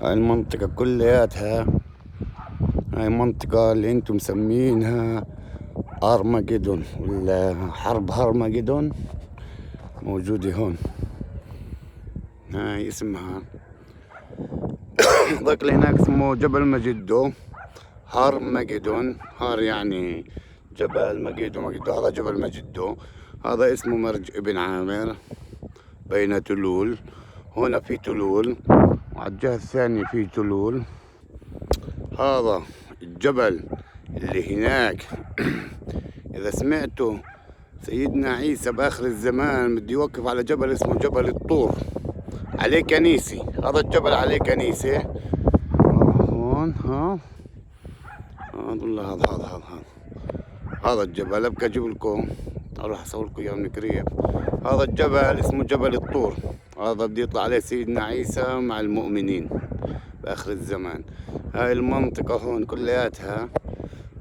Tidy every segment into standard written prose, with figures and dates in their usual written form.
هاي المنطقة كلياتها، هاي المنطقة اللي انتم مسمينها أرمجدون ولا حرب هرمجدون موجودة هون. هاي اسمها ذاك اللي هناك اسمه جبل مجدو هرمجدون. هار يعني جبل، مجدو هذا جبل مجدو. هذا اسمه مرج ابن عامر بين تلول. هنا في تلول وعلى الجهة الثانية في تلول. هذا الجبل اللي هناك إذا سمعتوا سيدنا عيسى بآخر الزمان بده يوقف على جبل اسمه جبل الطور، عليه كنيسة. هذا الجبل عليه كنيسة هون. والله هذا الجبل أبقى أجيب لكم، أروح أصور لكم إياه من قريب. هذا الجبل اسمه جبل الطور. هذا بده يطلع عليه سيدنا عيسى مع المؤمنين بآخر الزمان. هاي المنطقة هون كلياتها،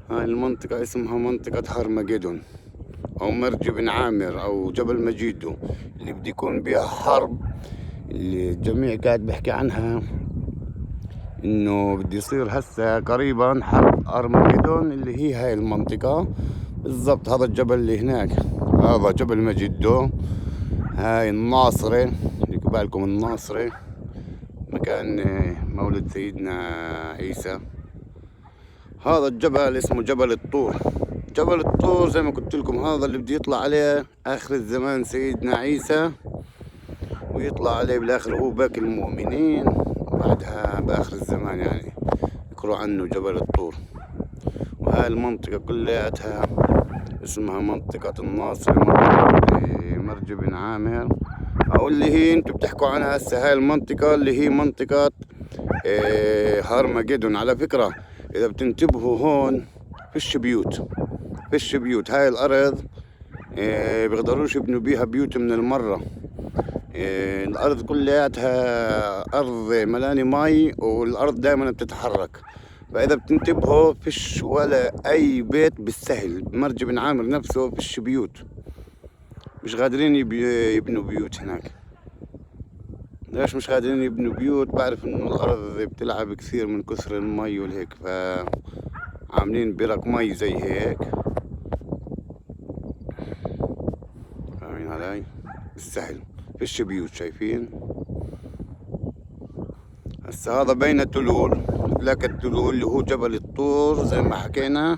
هاي المنطقة اسمها منطقة هرمجدون أو مرج بن عامر أو جبل مجيدو، اللي بده يكون بها حرب اللي الجميع قاعد بيحكي عنها، إنه بده يصير هسه قريبا حرب أرمجدون اللي هي هاي المنطقة بالضبط. هذا الجبل اللي هناك هذا جبل مجيدو. هاي الناصرة اللي قبالكم، الناصرة مكان مولد سيدنا عيسى. هذا الجبل اسمه جبل الطور. جبل الطور زي ما قلت لكم هذا اللي بده يطلع عليه آخر الزمان سيدنا عيسى، ويطلع عليه بالآخر هو باقي المؤمنين، وبعدها بآخر الزمان يعني يقولوا عنه جبل الطور. وهاي المنطقة كلياتها اسمها منطقة الناصر، مرج بن عامر، أو اللي هي انتم بتحكوا عنها هسه. هاي المنطقة اللي هي منطقة هرمجدون. على فكرة إذا بتنتبهوا هون فيش بيوت. هاي الأرض بيقدروش يبنوا بيها بيوت من المرة. الأرض كلياتها أرض ملاني مي، والأرض دائما بتتحرك. فإذا بتنتبهوا فيش ولا أي بيت بالسهل. مرج بن عامر نفسه فيش بيوت، مش قادرين يبنوا بيوت هناك. ليش مش قادرين يبنوا بيوت؟ بعرف إنه الأرض بتلعب كثير من كثر المي والهيك، فعاملين برك مي زي هيك. فاهمين علي؟ بالسهل فيش بيوت. شايفين هسه هذا بين التلول، لك التلول اللي هو جبل الطور زي ما حكينا،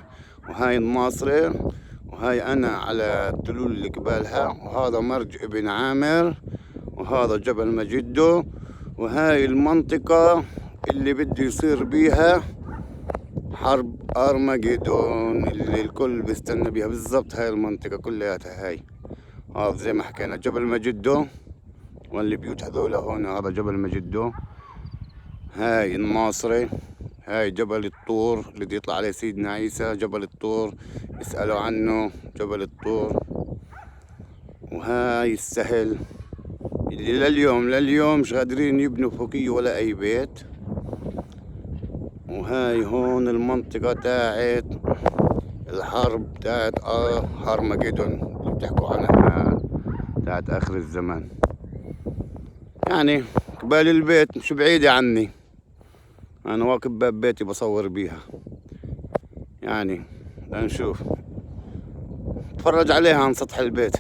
وهاي الناصرة، وهاي أنا على التلول اللي قبالها، وهذا مرج ابن عامر، وهذا جبل مجدو. وهاي المنطقة اللي بده يصير بيها حرب أرمجدون اللي الكل بيستنى بيها بالضبط. هاي المنطقة كلياتها هاي. هذا زي ما حكينا جبل مجدو، واللي بيوت هذول هون. هذا جبل مجدو. هاي الناصرة. هاي جبل الطور اللي بده يطلع عليه سيدنا عيسى. جبل الطور يسألوا عنه جبل الطور. وهاي السهل اللي لليوم مش قادرين يبنوا فوقيه ولا أي بيت. وهاي هون المنطقة تاعت الحرب تاعت هرمجدون اللي بتحكوا عنها تاعت آخر الزمان. يعني قبال البيت مش بعيدة عني، أنا واقف باب بيتي بصور بيها. يعني لنشوف، اتفرج عليها عن سطح البيت.